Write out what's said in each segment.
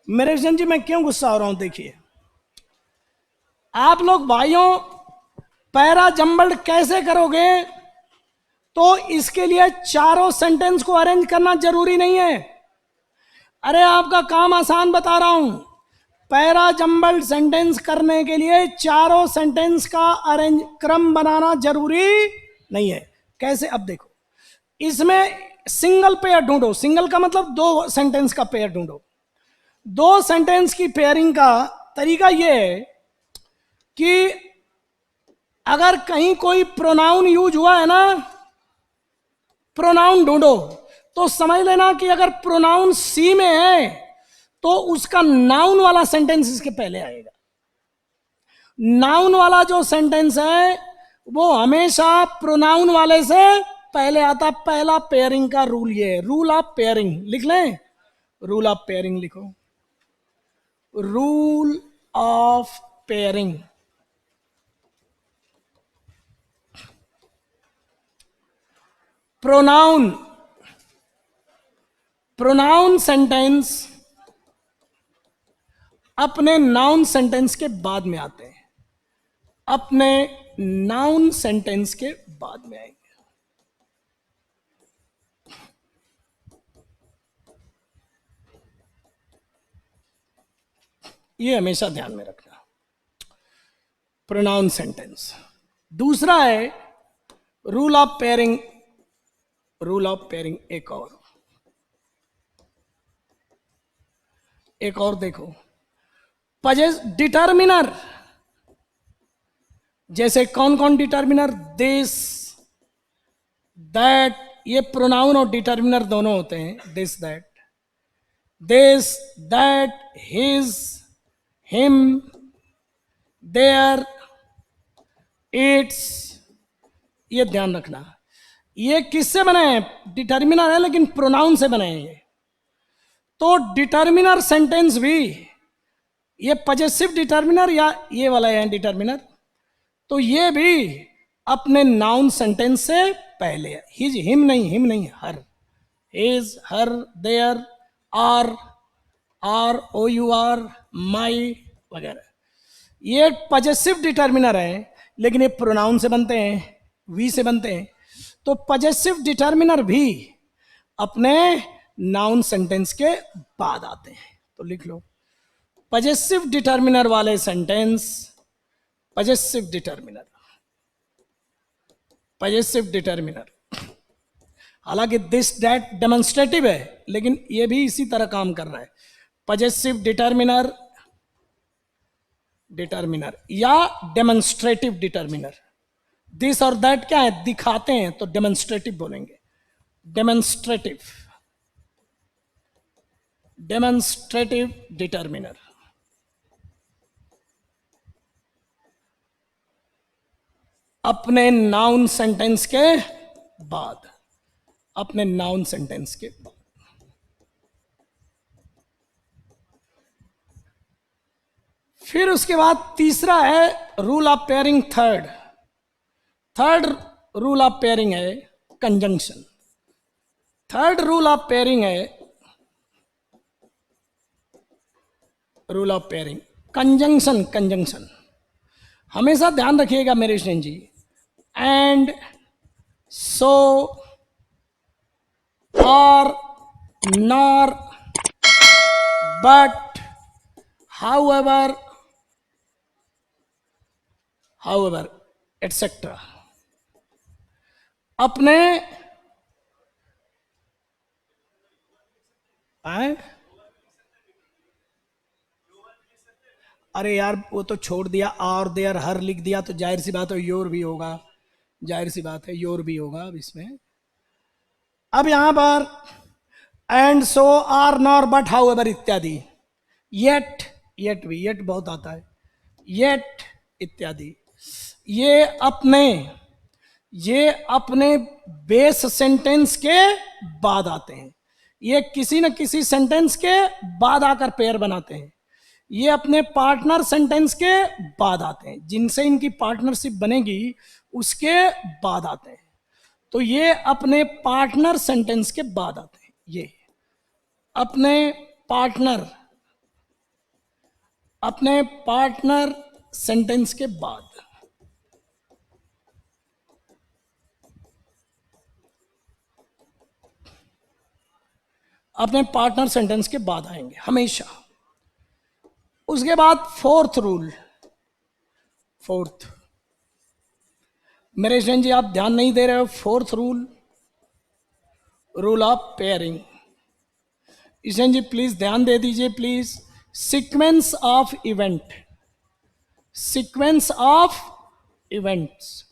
मेरे कृष्ण जी, मैं क्यों गुस्सा हो रहा हूं? देखिए, आप लोग भाइयों पैरा जंबल्ड कैसे करोगे? तो इसके लिए चारों सेंटेंस को अरेंज करना जरूरी नहीं है। अरे आपका काम आसान बता रहा हूं। पैरा जंबल्ड सेंटेंस करने के लिए चारों सेंटेंस का अरेंज क्रम बनाना जरूरी नहीं है। कैसे? अब देखो, इसमें सिंगल पेयर ढूंढो। सिंगल का मतलब दो सेंटेंस का पेयर ढूंढो। दो सेंटेंस की पेयरिंग का तरीका यह है कि अगर कहीं कोई प्रोनाउन यूज हुआ है ना, प्रोनाउन ढूंढो, तो समझ लेना कि अगर प्रोनाउन सी में है तो उसका नाउन वाला सेंटेंस इसके पहले आएगा। नाउन वाला जो सेंटेंस है वो हमेशा प्रोनाउन वाले से पहले आता। पहला पेयरिंग का रूल ये है, रूल ऑफ पेयरिंग। लिख लें, रूल ऑफ पेयरिंग लिखो। Rule of pairing, pronoun pronoun sentence अपने नाउन सेंटेंस के बाद में आते हैं। अपने नाउन सेंटेंस के बाद में आएंगे। ये हमेशा ध्यान में रखना, प्रोनाउन सेंटेंस। दूसरा है rule of pairing. Rule of pairing एक और देखो, डिटर्मिनर। जैसे कौन कौन डिटर्मिनर? This, that. ये प्रोनाउन और डिटर्मिनर दोनों होते हैं। This that, this that, his, him, their, its. ये ध्यान रखना, ये किससे बने हैं? डिटर्मिनर है लेकिन प्रोनाउन से बने हैं ये। तो डिटर्मिनर सेंटेंस भी, ये पजेसिव डिटर्मिनर या ये वाला है डिटर्मिनर, तो ये भी अपने नाउन सेंटेंस से पहले है। हिज, हिम नहीं, her. His, her, their, our, our O U R, my वगैरह। ये पजेसिव डिटर्मिनर है लेकिन ये प्रोनाउन से बनते हैं, वी से बनते हैं। तो पजेसिव डिटर्मिनर भी अपने नाउन सेंटेंस के बाद आते हैं। तो लिख लो, पजेसिव डिटर्मिनर वाले sentence, possessive determiner, possessive determiner. हालांकि दिस दैट डेमोन्स्ट्रेटिव है लेकिन ये भी इसी तरह काम कर रहा है। पजेसिव डिटर्मिनर, डिटर्मिनर या डेमोन्स्ट्रेटिव डिटर्मिनर। दिस और दैट क्या है? दिखाते हैं, तो डेमोन्स्ट्रेटिव बोलेंगे। Demonstrative, demonstrative determiner. अपने नाउन सेंटेंस के बाद, अपने नाउन सेंटेंस के बाद। फिर उसके बाद तीसरा है rule of pairing. Third rule of pairing है conjunction. Third rule of pairing है rule of pairing conjunction. Conjunction हमेशा ध्यान रखिएगा मेरे स्टूडेंट जी। एंड, सो, और, नॉर, बट, however, etc. अपने अरे यार, वो तो छोड़ दिया, और देयर, हर लिख दिया, तो जाहिर सी बात है योर भी होगा। जाहिर सी बात है योर भी होगा अब इसमें। अब यहां पर and, so, or, nor, but, however इत्यादि। येट, येट भी, येट बहुत आता है। येट इत्यादि ये अपने बेस सेंटेंस के बाद आते हैं। ये किसी न किसी सेंटेंस के बाद आकर पेयर बनाते हैं। ये अपने पार्टनर सेंटेंस के बाद आते हैं, जिनसे इनकी पार्टनरशिप बनेगी उसके बाद आते हैं। तो ये अपने पार्टनर सेंटेंस के बाद आते हैं। ये अपने पार्टनर अपने पार्टनर सेंटेंस के बाद, अपने पार्टनर सेंटेंस के बाद आएंगे हमेशा। उसके बाद फोर्थ रूल, फोर्थ, मेरे स्टूडेंट जी आप ध्यान नहीं दे रहे हो, fourth rule, rule of pairing. Student ji please ध्यान दे दीजिए please. Sequence of event, sequence of events,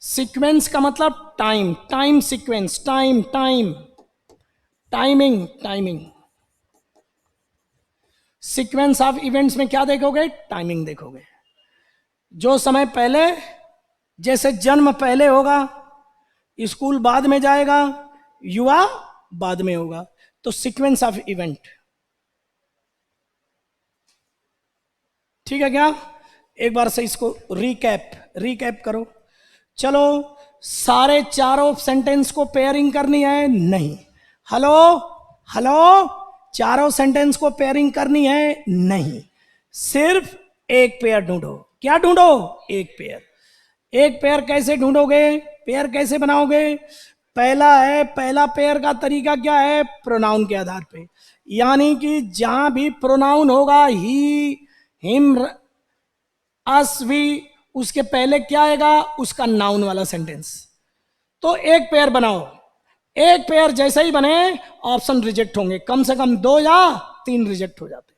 sequence का मतलब time, time sequence, time, time, timing, timing. Sequence of events में क्या देखोगे? टाइमिंग देखोगे। जो समय पहले, जैसे जन्म पहले होगा, स्कूल बाद में जाएगा, युवा बाद में होगा, तो सीक्वेंस ऑफ इवेंट। ठीक है क्या? एक बार से इसको रिकैप करो। चलो, सारे चारों सेंटेंस को पेयरिंग करनी है? नहीं। हेलो हेलो, चारों सेंटेंस को पेयरिंग करनी है? नहीं। सिर्फ एक पेयर ढूंढो। क्या ढूंढो? एक पेयर। एक पेयर कैसे ढूंढोगे? पेयर कैसे बनाओगे? पहला है, पहला पेयर का तरीका क्या है? प्रोनाउन के आधार पे, यानी कि जहां भी प्रोनाउन होगा, ही, हिम, अस, वी, उसके पहले क्या आएगा? उसका नाउन वाला सेंटेंस। तो एक पेयर बनाओ। एक पेयर जैसे ही बने ऑप्शन रिजेक्ट होंगे, कम से कम 2 या 3 रिजेक्ट हो जाते।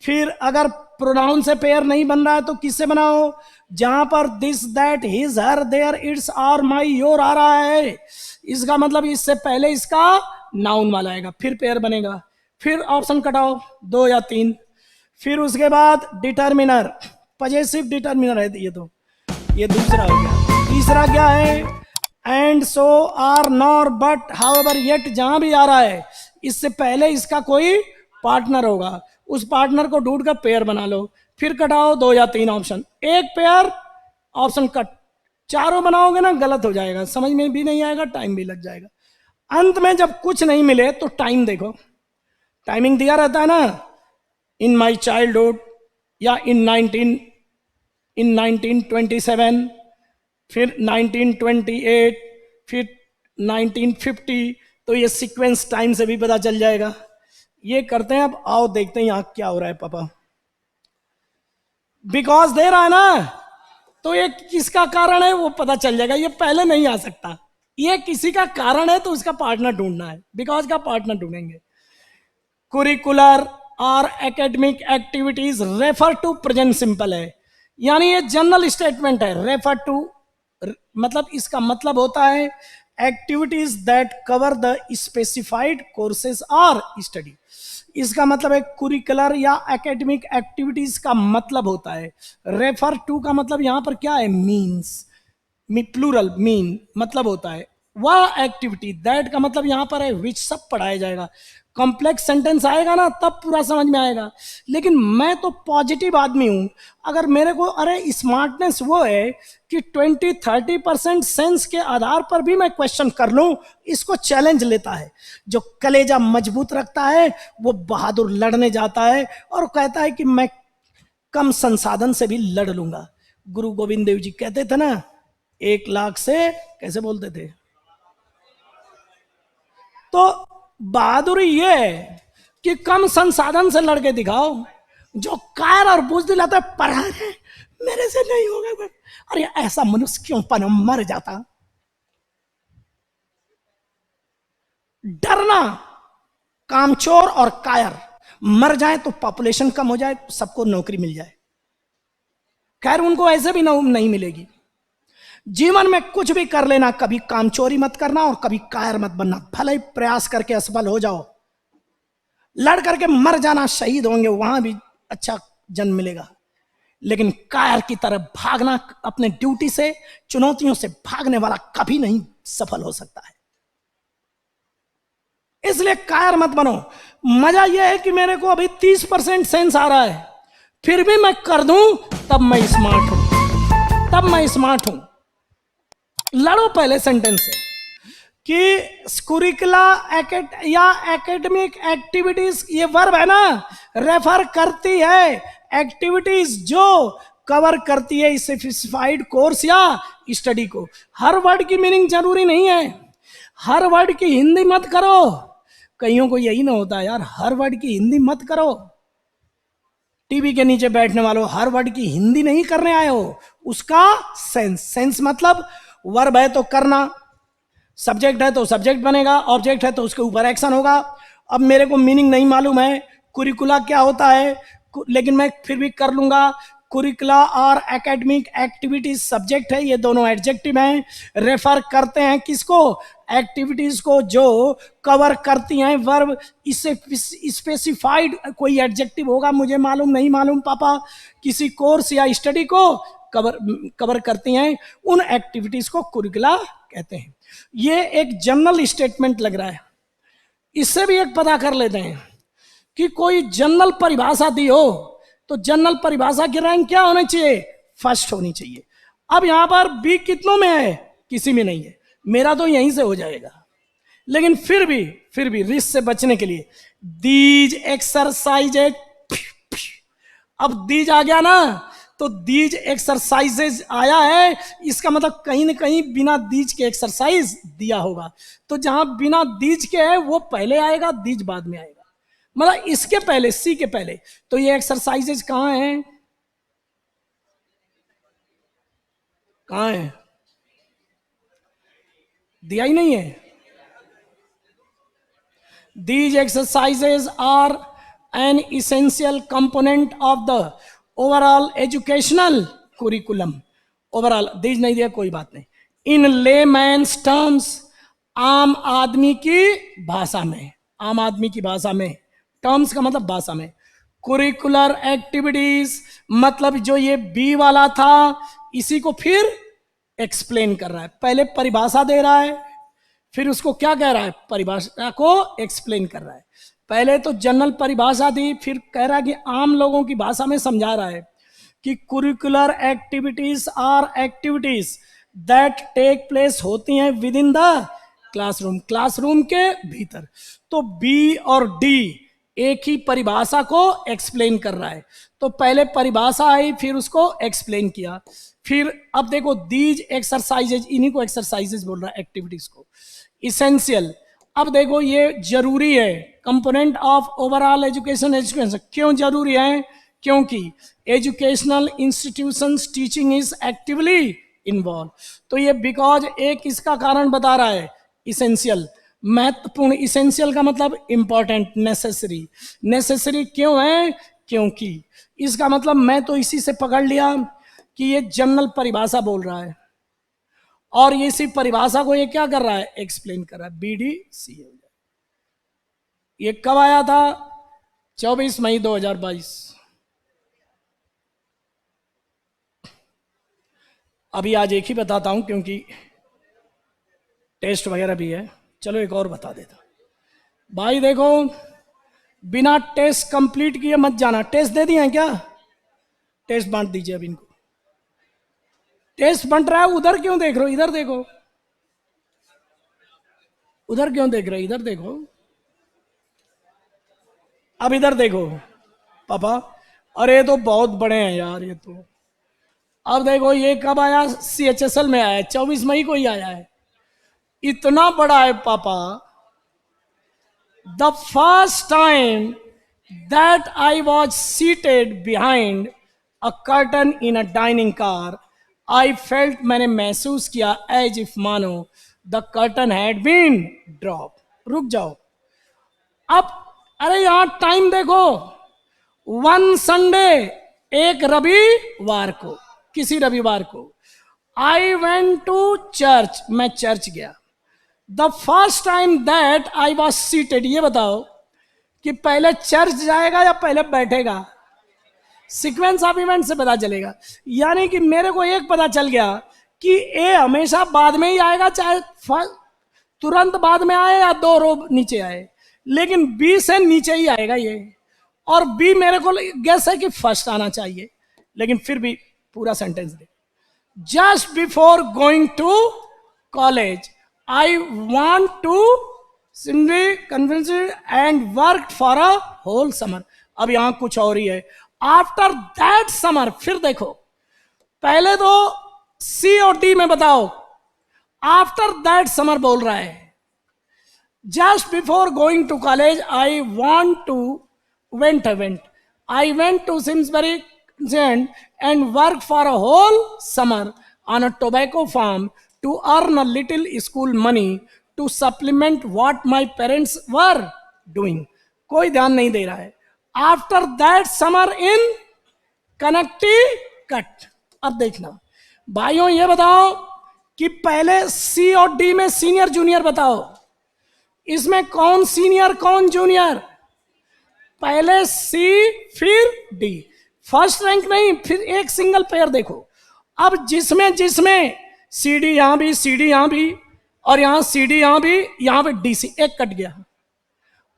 फिर अगर प्रोनाउन से पेयर नहीं बन रहा है तो किससे बनाओ? जहां पर this, that, his, her, their, its, our, my, your आ रहा है, इसका मतलब इससे पहले इसका नाउन वाला आएगा, फिर पेयर बनेगा। फिर ऑप्शन कटाओ 2 या 3। फिर उसके बाद डिटर्मिनर, पजेसिव डिटर्मिनर है ये, तो ये दूसरा हो गया। तीसरा क्या है? And, so, or, nor, but, however, yet, जहां भी आ रहा है इससे पहले इसका कोई पार्टनर होगा, उस पार्टनर को ढूंढ कर पेयर बना लो। फिर कटाओ 2 या 3 ऑप्शन, एक पेयर, ऑप्शन कट। चारों बनाओगे ना गलत हो जाएगा, समझ में भी नहीं आएगा, टाइम भी लग जाएगा। अंत में जब कुछ नहीं मिले तो टाइम देखो, टाइमिंग दिया रहता है ना, इन माई चाइल्डहुड, या इन 1927, फिर 1928, फिर 1950, तो ये सीक्वेंस टाइम से भी पता चल जाएगा। ये करते हैं। अब आओ देखते हैं यहां क्या हो रहा है पापा। बिकॉज दे रहा है ना, तो ये किसका कारण है वो पता चल जाएगा, ये पहले नहीं आ सकता। ये किसी का कारण है तो उसका पार्टनर ढूंढना है, बिकॉज का पार्टनर ढूंढेंगे। कुरिकुलर और academic activities refer to present simple है, यानी ये जनरल स्टेटमेंट है। रेफर टू मतलब इसका मतलब होता है activities that cover the specified courses और स्टडी। इसका मतलब है कुरिकुलर या एकेडमिक एक्टिविटीज का मतलब होता है। रेफर टू का मतलब यहां पर क्या है? मीन्स, प्लूरल, मीन मतलब होता है वह एक्टिविटी। दैट का मतलब यहां पर है विच, सब पढ़ाया जाएगा। कॉम्प्लेक्स सेंटेंस आएगा ना तब पूरा समझ में आएगा। लेकिन मैं तो पॉजिटिव आदमी हूं, अगर मेरे को, अरे स्मार्टनेस वो है कि 20-30% सेंस के आधार पर भी मैं क्वेश्चन कर लूं, इसको चैलेंज लेता है। जो कलेजा मजबूत रखता है वो बहादुर लड़ने जाता है और कहता है कि मैं कम संसाधन से भी लड़ लूंगा। गुरु गोविंद देव जी कहते थे ना, 1 लाख से, कैसे बोलते थे? तो बहादुरी ये है कि कम संसाधन से लड़के दिखाओ। जो कायर और बुजदिल आता है, पढ़ा है मेरे से नहीं होगा, अरे ऐसा मनुष्य क्यों पन मर जाता। डरना, कामचोर और कायर मर जाए तो पॉपुलेशन कम हो जाए, सबको नौकरी मिल जाए, खैर उनको ऐसे भी नहीं मिलेगी। जीवन में कुछ भी कर लेना, कभी कामचोरी मत करना और कभी कायर मत बनना। भले ही प्रयास करके असफल हो जाओ, लड़ करके मर जाना, शहीद होंगे, वहां भी अच्छा जन्म मिलेगा। लेकिन कायर की तरफ भागना, अपने ड्यूटी से, चुनौतियों से भागने वाला कभी नहीं सफल हो सकता है। इसलिए कायर मत बनो। मजा यह है कि मेरे को अभी 30% सेंस आ रहा है, फिर भी मैं कर दूं, तब मैं स्मार्ट हूं, तब मैं स्मार्ट हूं। लड़ो पहले सेंटेंस से कि कुरिकुला या एकेडमिक एक्टिविटीज, ये वर्ब है ना, रेफर करती है एक्टिविटीज जो कवर करती है स्पेसिफाइड कोर्स या स्टडी को। हर वर्ड की मीनिंग जरूरी नहीं है, हर वर्ड की हिंदी मत करो। कईयों को यही ना होता यार, हर वर्ड की हिंदी मत करो। टीवी के नीचे बैठने वालों, हर वर्ड की हिंदी नहीं करने आए हो, उसका सेंस। सेंस मतलब वर्ब है तो करना, सब्जेक्ट है तो सब्जेक्ट बनेगा, ऑब्जेक्ट है तो उसके ऊपर एक्शन होगा। अब मेरे को मीनिंग नहीं मालूम है कुरिकुला क्या होता है, लेकिन मैं फिर भी कर लूंगा। कुरिकुला और एकेडमिक एक्टिविटीज सब्जेक्ट है, ये दोनों एडजेक्टिव हैं। रेफर करते हैं किसको? एक्टिविटीज को जो कवर करती हैं वर्ब। इससे स्पेसिफाइड कोई एडजेक्टिव होगा, मुझे मालूम नहीं मालूम पापा। किसी कोर्स या स्टडी को कवर करती हैं, उन एक्टिविटीज को कुरिकुला कहते हैं। ये एक जनरल स्टेटमेंट लग रहा है। इससे भी एक पता कर लेते हैं कि कोई जनरल परिभाषा दी हो तो जनरल परिभाषा की रैंक क्या होनी चाहिए? फर्स्ट होनी चाहिए। अब यहां पर बी कितनों में है? किसी में नहीं है, मेरा तो यहीं से हो जाएगा। लेकिन फिर भी रिस्क से बचने के लिए दीज एक्सरसाइजेज, अब दीज आ गया ना, तो दीज एक्सरसाइजेज आया है, इसका मतलब कहीं ना कहीं बिना दीज के एक्सरसाइज दिया होगा। तो जहां बिना दीज के है वो पहले आएगा, दीज बाद में आएगा, मतलब इसके पहले, सी के पहले। तो ये एक्सरसाइजेज कहां है? कहां है? दिया ही नहीं है। These exercises are an essential component of the overall educational curriculum. Overall these नहीं दिया, कोई बात नहीं। इन लेमैन्स टर्म्स, आम आदमी की भाषा में, आम आदमी की भाषा में, टर्म्स का मतलब भाषा में। कुरिकुलर एक्टिविटीज मतलब जो ये बी वाला था, इसी को फिर एक्सप्लेन कर रहा है। पहले परिभाषा दे रहा है, फिर उसको क्या कह रहा है? परिभाषा को एक्सप्लेन कर रहा है। पहले तो जनरल परिभाषा दी, फिर कह रहा है कि आम लोगों की भाषा में समझा रहा है कि curricular activities are activities that take place, होती हैं within the classroom, classroom के भीतर। तो बी और डी एक ही परिभाषा को एक्सप्लेन कर रहा है। तो पहले परिभाषा आई, फिर उसको एक्सप्लेन किया। फिर अब देखो दीज एक्सरसाइजेज, इन्हीं को एक्सरसाइजेज बोल रहा है, एक्टिविटीज को। इसेंशियल, अब देखो ये जरूरी है, component of overall education. Education क्यों जरूरी है? क्योंकि educational institutions teaching is actively involve. तो ये बिकॉज एक इसका कारण बता रहा है, इसेंशियल, महत्वपूर्ण। इसेंशियल का मतलब इंपॉर्टेंट, नेसेसरी। नेसेसरी क्यों है? क्योंकि इसका मतलब मैं तो इसी से पकड़ लिया कि ये जनरल परिभाषा बोल रहा है, और ये इसी परिभाषा को ये क्या कर रहा है? एक्सप्लेन कर रहा है। बी डी सी हो जाए। ये कब आया था? 24 मई 2022। अभी आज एक ही बताता हूं क्योंकि टेस्ट वगैरह भी है। चलो एक और बता देता भाई। देखो बिना टेस्ट कंप्लीट किए मत जाना। टेस्ट दे दिए हैं क्या? टेस्ट बांट दीजिए अब इनको। टेस्ट बंट रहा है, उधर क्यों देख रहे हो? इधर देखो। उधर क्यों देख रहे हो? इधर देखो। अब इधर देखो पापा। अरे तो बहुत बड़े हैं यार ये तो। अब देखो ये कब आया? CHSL में आया है, 24 मई को ही आया है। इतना बड़ा है पापा। The first time that I was seated behind a curtain in a dining car, I felt, मैंने महसूस किया, एज इफ मानो the curtain had been drop. रुक जाओ अब। अरे यहां टाइम देखो, 1 संडे, एक रविवार को, किसी रविवार को। आई वेंट टू चर्च, मैं चर्च गया। The first time that I was seated, ये बताओ कि पहले चर्च जाएगा या पहले बैठेगा? सीक्वेंस ऑफ इवेंट से पता चलेगा। यानी कि मेरे को एक पता चल गया कि ए हमेशा बाद में ही आएगा, चाहे तुरंत बाद में आए या 2 रो नीचे आए, लेकिन बी से नीचे ही आएगा ये। और बी मेरे को गेस है कि फर्स्ट आना चाहिए, लेकिन फिर भी पूरा सेंटेंस दे। Just before going to college I want to simply convince and work for a whole summer. अब यहां कुछ और ही है। आफ्टर दैट समर, फिर देखो, पहले तो सी और डी में बताओ, आफ्टर दैट समर बोल रहा है, just before going to college I want to went I went to Simsbury and worked for a whole summer on a tobacco farm to earn a little school money to supplement what my parents were doing. कोई ध्यान नहीं दे रहा है. After that summer in Connecticut. अब देखना भाइयों, ये बताओ कि पहले सी और डी में सीनियर जूनियर बताओ, इसमें कौन सीनियर कौन जूनियर? पहले सी फिर डी, फर्स्ट रैंक नहीं, फिर एक सिंगल पेयर देखो. अब जिसमें जिसमें सी डी यहां भी, सी डी यहां भी, और यहां सी डी यहां भी, यहां पे डी सी, एक कट गया.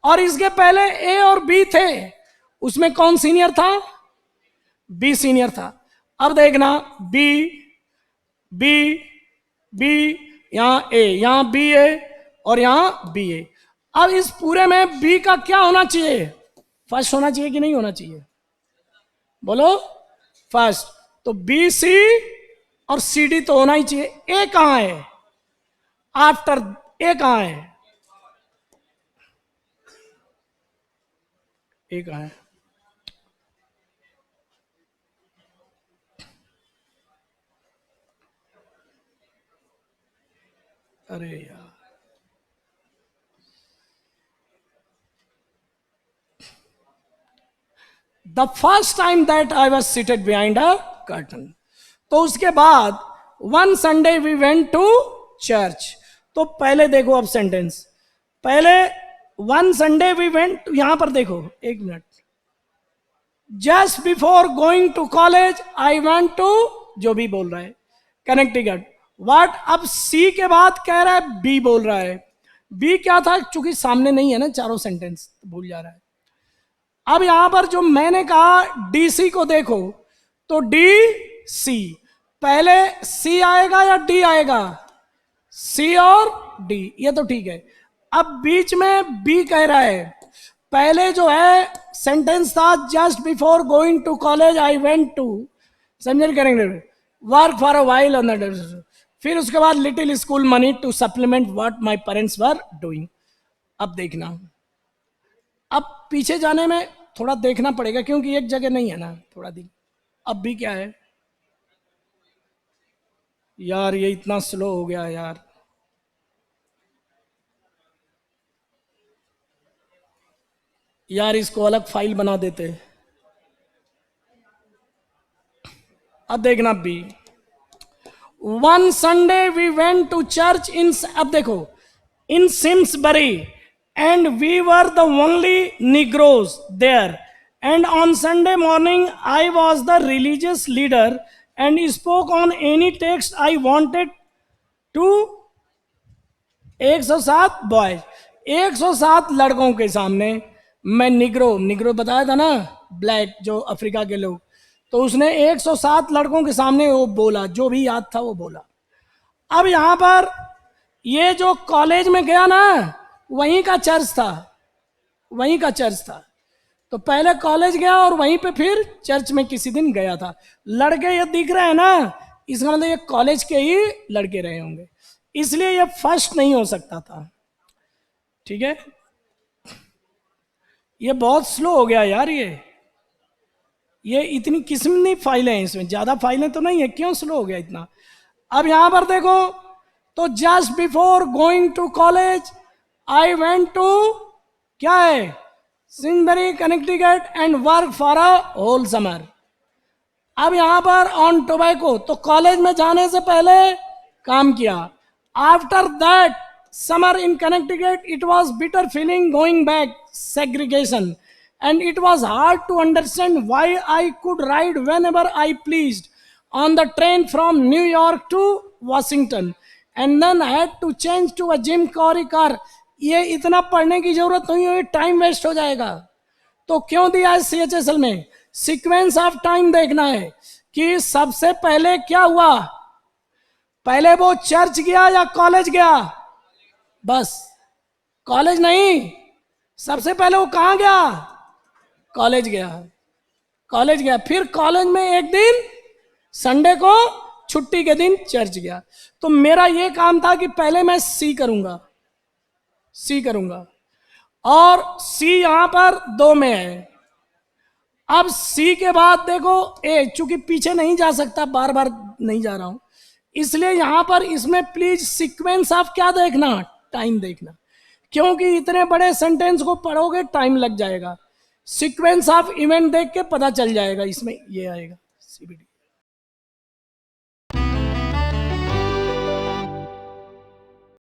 और इसके पहले ए और बी थे, उसमें कौन सीनियर था? बी सीनियर था. अब देखना बी बी बी, यहां ए, यहां बी ए, और यहां बी ए. अब इस पूरे में बी का क्या होना चाहिए? फर्स्ट होना चाहिए कि नहीं होना चाहिए? बोलो फर्स्ट. तो बी सी और सी डी तो होना ही चाहिए. ए कहां है? आफ्टर ए कहां है? ए कहां है? अरे यार, the first time that I was seated behind a curtain. तो उसके बाद one Sunday we went to church. तो पहले देखो अब सेंटेंस, पहले वन संडे वी वेंट, यहां पर देखो एक minute, just before going to college I went to, जो भी बोल रहा है कनेक्टिकट. व्हाट, अब सी के बाद कह रहा है बी बोल रहा है. बी क्या था? चूंकि सामने नहीं है ना चारों सेंटेंस, तो भूल जा रहा है. अब यहां पर जो मैंने कहा डीसी को देखो, तो डी सी, पहले सी आएगा या डी आएगा? सी और डी, ये तो ठीक है. अब बीच में बी कह रहा है, पहले जो है सेंटेंस था just before going to college I went to, समझे करेंगे, work for a while on the, फिर उसके बाद little school money to supplement what my parents were doing. अब देखना, अब पीछे जाने में थोड़ा देखना पड़ेगा क्योंकि एक जगह नहीं है ना, थोड़ा दिन. अब भी क्या है यार, ये इतना स्लो हो गया यार. यार इसको अलग फाइल बना देते. अब देखना B, one Sunday we went to church in, अब देखो, in Simsbury and we were the only Negroes there. And on Sunday morning, I was the religious leader and spoke on any text I wanted to 107 boys, 107 लड़कों के सामने मैं Negro, Negro बताया था ना, black जो अफ्रीका के लोग, तो उसने 107 लड़कों के सामने वो बोला, जो भी याद था वो बोला. अब यहां पर ये जो कॉलेज में गया ना, वहीं का चर्च था, वहीं का चर्च था. तो पहले कॉलेज गया और वहीं पे फिर चर्च में किसी दिन गया था. लड़के ये दिख रहे हैं ना, इसका मतलब ये कॉलेज के ही लड़के रहे होंगे, इसलिए ये फर्स्ट नहीं हो सकता था. ठीक है, ये बहुत स्लो हो गया यार. ये इतनी किस्म फाइलें हैं इसमें, ज्यादा फाइलें तो नहीं है, क्यों स्लो हो गया इतना? अब यहां पर देखो, तो just before going to college I went to, क्या है, Simsbury Connecticut and work for a whole summer. अब यहां पर ऑन टोबैको, तो कॉलेज में जाने से पहले काम किया. After that summer in Connecticut it was bitter feeling going back, segregation, and it was hard to understand why I could ride whenever I pleased on the train from New York to Washington and then I had to change to a Jim Carrey car. ये इतना पढ़ने की जरूरत नहीं है, time waste हो जाएगा. तो क्यों दिया है CHSL में? सीक्वेंस ऑफ टाइम देखना है कि सबसे पहले क्या हुआ, पहले वो चर्च गया या कॉलेज गया? बस कॉलेज नहीं, सबसे पहले वो कहां गया? कॉलेज गया. कॉलेज गया, फिर कॉलेज में एक दिन संडे को छुट्टी के दिन चर्च गया। तो मेरा ये काम था कि पहले मैं सी करूंगा, सी करूंगा, और सी यहां पर 2 में है। अब सी के बाद देखो ए, चूंकि पीछे नहीं जा सकता, बार बार नहीं जा रहा हूं, इसलिए यहां पर इसमें प्लीज सीक्वेंस ऑफ क्या देखना, टाइम देखना, क्योंकि इतने बड़े सेंटेंस को पढ़ोगे टाइम लग जाएगा। सीक्वेंस ऑफ इवेंट देख के पता चल जाएगा, इसमें ये आएगा सीबीडी।